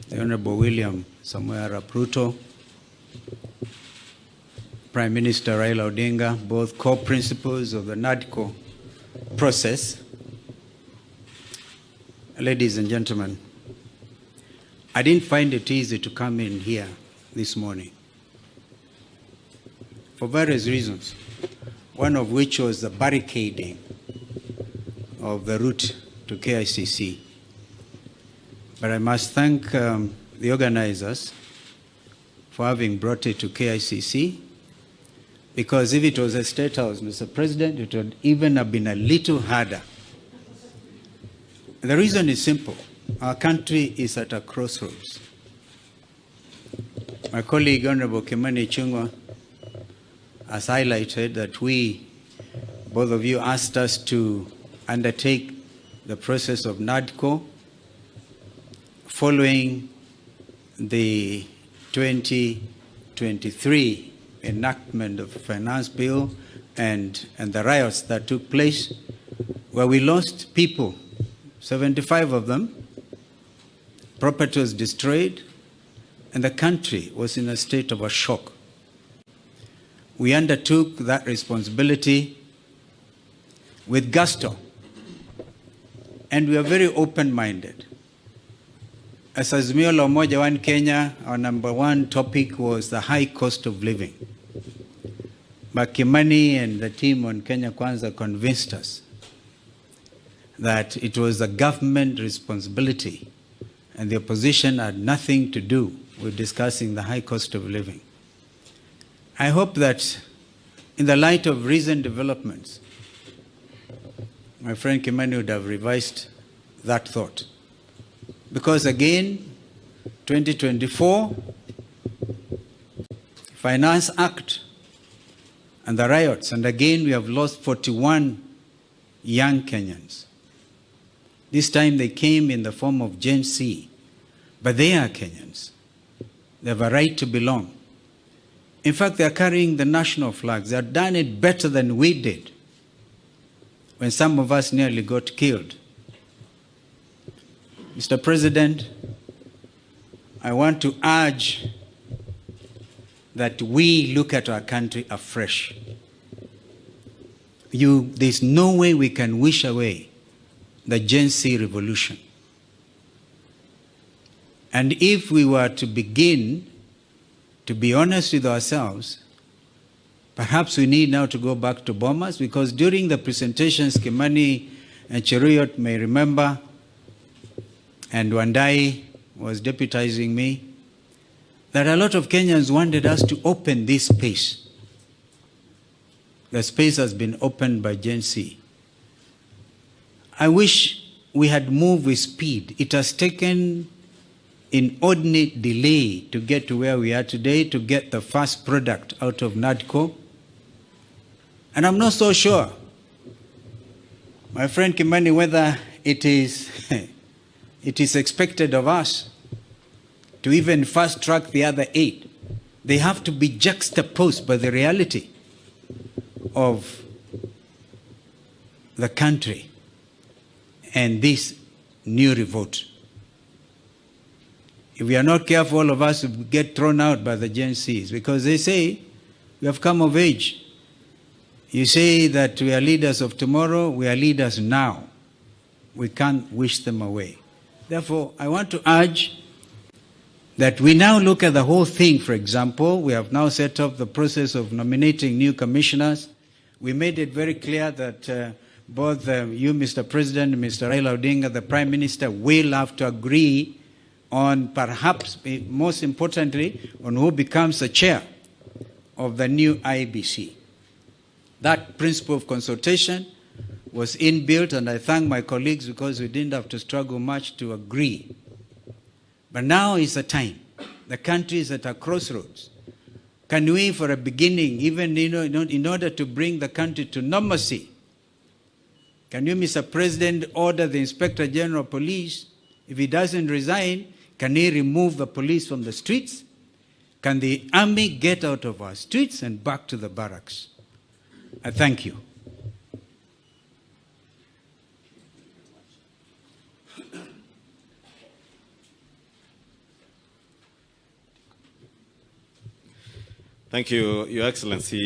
the Honorable William Samuel Ruto, Prime Minister Raila Odinga, both co-principals of the NADCO process. Ladies and gentlemen, I didn't find it easy to come in here this morning for various reasons, one of which was the barricading of the route to KICC. But I must thank the organizers for having brought it to KICC, because if it was a State House, Mr. President, it would even have been a little harder. The reason is simple. Our country is at a crossroads. My colleague, Honorable Kimani Ichung'wah, has highlighted that both of you asked us to undertake the process of NADCO following the 2023 enactment of the Finance Bill and the riots that took place, where we lost people, 75 of them, property was destroyed, and the country was in a state of a shock. We undertook that responsibility with gusto, and we are very open-minded. As Azimio la Umoja One Kenya, our number one topic was the high cost of living. But Kimani and the team on Kenya Kwanza convinced us that it was a government responsibility and the opposition had nothing to do with discussing the high cost of living. I hope that in the light of recent developments, my friend Kimani would have revised that thought. Because again, 2024, Finance Act and the riots, and again we have lost 41 young Kenyans. This time they came in the form of GenZ, but they are Kenyans. They have a right to belong. In fact, they are carrying the national flags. They have done it better than we did when some of us nearly got killed. Mr. President, I want to urge that we look at our country afresh. There's no way we can wish away the GenZ revolution. And if we were to begin to be honest with ourselves, perhaps we need now to go back to Bomas, because during the presentations, Kimani and Cheruiyot may remember, and Wandai was deputizing me, that a lot of Kenyans wanted us to open this space. The space has been opened by GenZ. I wish we had moved with speed. It has taken inordinate delay to get to where we are today, to get the first product out of NADCO. And I'm not so sure, my friend Kimani, whether it is expected of us to even fast track the other 8. They have to be juxtaposed by the reality of the country and this new revolt. If we are not careful, all of us will get thrown out by the GenZs, because they say we have come of age. You say that we are leaders of tomorrow, we are leaders now. We can't wish them away. Therefore, I want to urge that we now look at the whole thing. For example, we have now set up the process of nominating new commissioners. We made it very clear that both you, Mr. President, and Mr. Raila Odinga, the Prime Minister, will have to agree on, perhaps most importantly, on who becomes the chair of the new IEBC. That principle of consultation was inbuilt, and I thank my colleagues because we didn't have to struggle much to agree. But now is the time. The country is at a crossroads. Can we, for a beginning, even in order to bring the country to normalcy, can you, Mr. President, order the Inspector General of Police, if he doesn't resign, can he remove the police from the streets? Can the army get out of our streets and back to the barracks? I thank you. Thank you, Your Excellency.